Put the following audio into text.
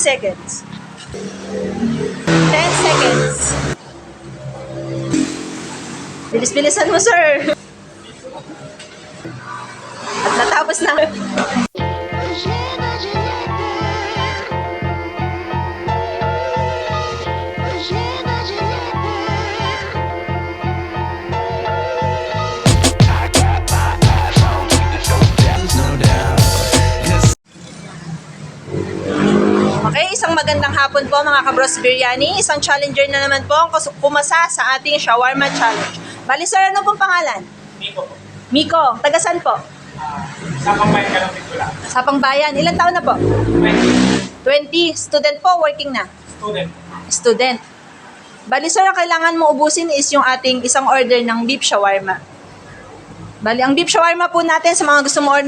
seconds. 10 seconds. Bilis-bilisan mo, sir. At natapos na. Okay, isang magandang hapon po mga kabros biryani. Isang challenger na naman po ang pumasa sa ating shawarma challenge. Bali sir, ano pong pangalan? Miko po. Miko, taga saan po? Sa Pambayan ka lang Picula. Sa Pangbayan. Ilan taon na po? 20. Student po, working na? Student. Student. Bali sir, ang kailangan mo ubusin is yung ating isang order ng beef shawarma. Bali, ang beef shawarma po natin sa mga gusto mo order